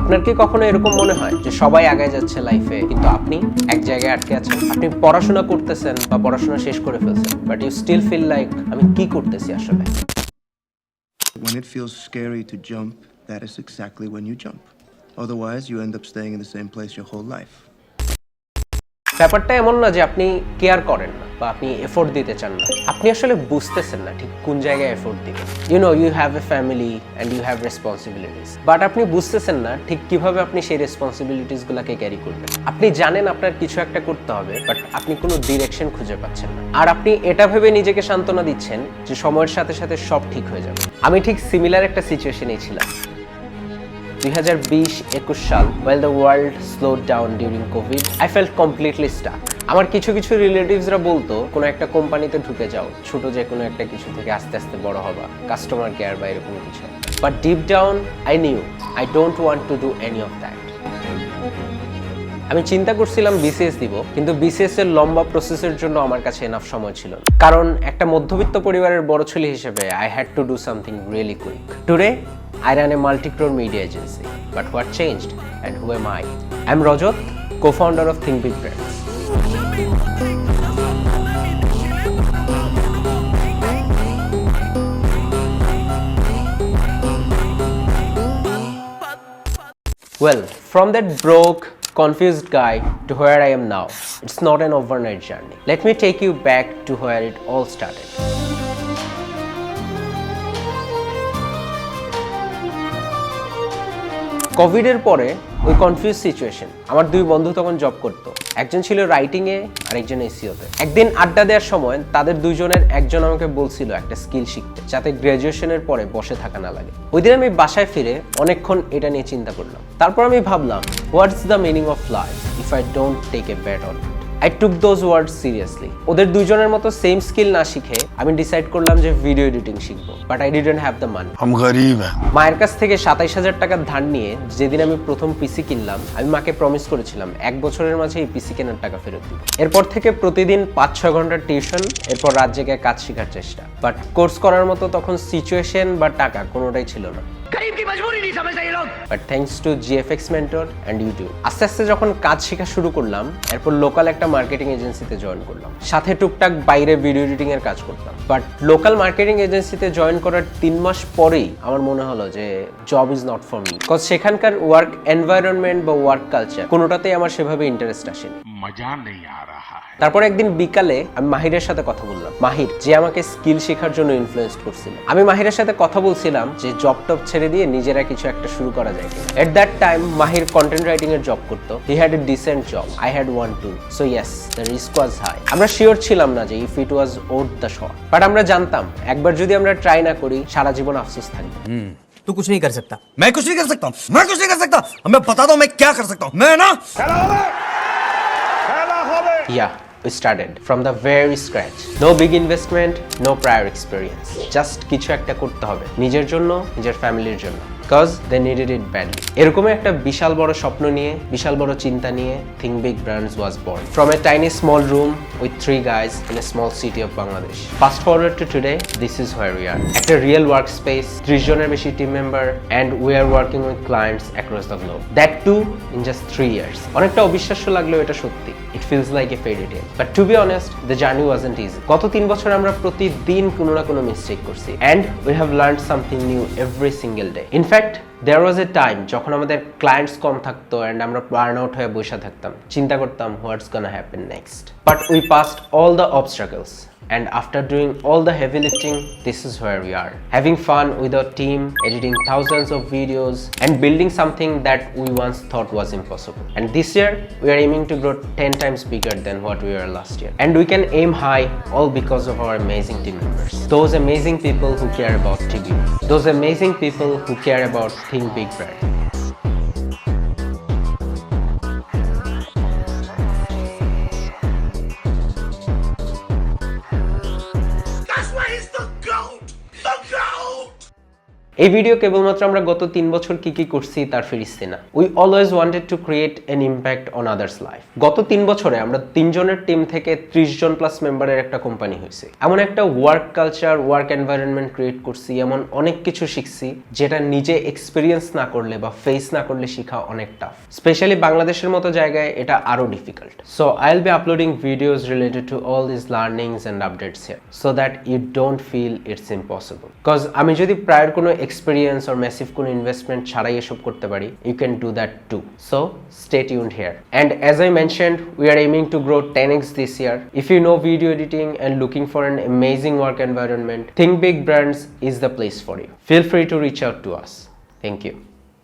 আপনার কি কখনো এরকম মনে হয় যে সবাই আগায় যাচ্ছে লাইফে কিন্তু আপনি এক জায়গায় আটকে আছেন? আপনি পড়াশোনা করতেছেন বা পড়াশোনা শেষ করে ফেলছেন, but you still feel like আমি কি করতেছি আসলে? When it feels scary to jump, that is exactly when you jump. Otherwise, you end up staying in the same place your whole life. ব্যাপারটা এমন না যে আপনি কেয়ার করেন না বা আপনি এফোর্ট দিতে চান না, আপনি আসলে বুঝতেছেন না ঠিক কোন জায়গায় এফোর্ট দিবেন। You have a family and you have responsibilities, but আপনি বুঝতেছেন না ঠিক কিভাবে আপনি সেই রেসপন্সিবিলিটিসগুলোকে ক্যারি করবেন। আপনি জানেন আপনার কিছু একটা করতে হবে, বাট আপনি কোনো ডিরেকশন খুঁজে পাচ্ছেন না। আর আপনি এটা ভেবে নিজেকে সান্ত্বনা দিচ্ছেন যে সময়ের সাথে সাথে সব ঠিক হয়ে যাবে। আমি ঠিক সিমিলার একটা সিচুয়েশনেই ছিলাম 2020-21 সাল। While the world slowed down during COVID, I felt completely stuck. আমার কিছু রিলেটিভসরা বলতো কোনো একটা কোম্পানিতে ঢুকে যাও, ছোট যে কোনো একটা কিছু থেকে আস্তে আস্তে বড় হবা, কাস্টমার কেয়ার বা এরকম কিছু। But deep down I knew I don't want to do any of that. আমি চিন্তা করছিলাম বিসিএস দিব, কিন্তু বিসিএস এর লম্বা প্রসেসের জন্য আমার কাছে এনাফ সময় ছিল না। কারণ একটা মধ্যবিত্ত পরিবারের বড় ছেলে হিসেবে I had to do something really quick. Today I run a multi-crore media agency. But what changed and who am I? I'm Rajat, co-founder of Think Big Brands. Well, from that broke, confused guy to where I am now, it's not an overnight journey. Let me take you back to where it all started. কোভিডের পরে ওই confuse situation, আমার দুই বন্ধু তখন job করতো। একজন ছিল রাইটিংয়ে আর একজন এসইওতে। একদিন আড্ডা দেওয়ার সময় তাদের দুজনের একজন আমাকে বলছিল একটা স্কিল শিখতে, যাতে গ্র্যাজুয়েশনের পরে বসে থাকা না লাগে। ওই দিন আমি বাসায় ফিরে অনেকক্ষণ এটা নিয়ে চিন্তা করলাম। তারপর আমি ভাবলাম, what's the meaning of life if I don't take a bet on it? I took those words seriously. ওদের দুইজনের মতো সেম স্কিল না শিখে আমি ডিসাইড করলাম যে ভিডিও এডিটিং শিখবো, but I didn't have the money. हम गरीब हैं। মায়ের কাছ থেকে 27,000 টাকা ধার নিয়ে যেদিন আমি প্রথম পিসি কিনলাম, আমি মাকে প্রমিস করেছিলাম 1 বছরের মাঝে এই পিসি কেনার টাকা ফেরত দিব। এরপর থেকে প্রতিদিন 5-6 ঘন্টার টিউশন, এরপর রাত জেগে কাজ শেখার চেষ্টা। বাট কোর্স করার মতো তখন সিচুয়েশন বা টাকা কোনোটাই ছিল না। But thanks to GFX mentor and YouTube, আস্তে আস্তে যখন কাজ শেখা শুরু করলাম, এরপর লোকাল একটা মার্কেটিং এজেন্সিতে জয়েন করলাম। সাথে টুকটাক বাইরে ভিডিও এডিটিং এর কাজ করতাম। বাট লোকাল মার্কেটিং এজেন্সিতে জয়েন করার 3 মাস পরেই আমার মনে হলো যে job is not for me, because সেখানকার ওয়ার্ক এনভায়রনমেন্ট বা ওয়ার্ক কালচার কোনোটাতেই আমার সেভাবে ইন্টারেস্ট আসেনি। मजा नहीं आ रहा है। তারপর একদিন বিকালে আমি মাহিরের সাথে কথা বললাম। মাহির যে আমাকে স্কিল শেখার জন্য ইনফ্লুয়েন্স করছিল। আমি মাহিরের সাথে কথা বলছিলাম যে জব টপ ছেড়ে দিয়ে নিজেরা কিছু একটা শুরু করা যায় কিনা। At that time Mahir content writing এর জব করতো। He had a decent job, I had one too. So yes, the risk was high. আমরা শিওর ছিলাম না যে if it was worth the shot, but আমরা জানতাম একবার যদি আমরা ট্রাই না করি সারা জীবন আফসোস থাকবে। तू कुछ नहीं कर सकता, मैं कुछ नहीं कर सकता, मैं कुछ नहीं कर सकता। मैं बताता हूँ मैं क्या कर सकता हूँ। मैं ना Yeah, we started from the very scratch. No big investment, no prior experience. Just কিছু একটা করতে হবে নিজের জন্য, নিজের ফ্যামিলির জন্য, because they needed it badly. এরকমই একটা বিশাল বড় স্বপ্ন নিয়ে, বিশাল বড় চিন্তা নিয়ে Think Big Brands was born. From a tiny small room with 3 guys in a small city of Bangladesh. Fast forward to today, this is where we are. একটা real workspace, 30 জনের বেশি team member, and we are working with clients across the globe. That too in just 3 years. অনেকটা অবিশ্বাস্য লাগলেও এটা সত্যি। It feels like a fairy tale. But to be honest, the journey wasn't easy. গত 3 বছর আমরা প্রতিদিন কোনো না কোনো মিস্টেক করছি, and we have learned something new every single day. In fact, there was a time যখন আমাদের ক্লায়েন্টস কম থাকতো and আমরা বার্ন আউট হয়ে বসে থাকতাম, চিন্তা করতাম what's gonna happen next. But we passed all the obstacles. And after doing all the heavy lifting, this is where we are. Having fun with our team, editing thousands of videos, and building something that we once thought was impossible. And this year, we are aiming to grow 10 times bigger than what we were last year. And we can aim high, all because of our amazing team members. Those amazing people who care about TV. Those amazing people who care about Think Big Brand. এই video কেবলমাত্র আমরা গত 3 বছর কি করছি তার ফিরিস্তি না। We always wanted to create an impact on others life. গত 3 বছরে আমরা 3 জনের টিম থেকে 30 জন প্লাস মেম্বারের একটা কোম্পানি হয়েছে। এমন একটা work culture, work environment create করছি, এমন অনেক কিছু শিখছি যেটা নিজে এক্সপিরিয়েন্স না করলে বা ফেস না করলে শেখা অনেক টাফ। স্পেশালি বাংলাদেশের মতো জায়গায় এটা আরো difficult. So I will be uploading videos related to all this learnings and updates here so that you don't feel it's impossible. Because আমি যদি প্রায়র কোনো এক্সপিরিয়েন্স অর ম্যাসিভ কোনো ইনভেস্টমেন্ট ছাড়াই এসব করতে পারি, you can do that too. So stay tuned here. And as I mentioned, we are aiming to grow 10x this year. If you know video editing and looking for an amazing work environment, Think Big Brands is the place for you. Feel free to reach out to us. Thank you.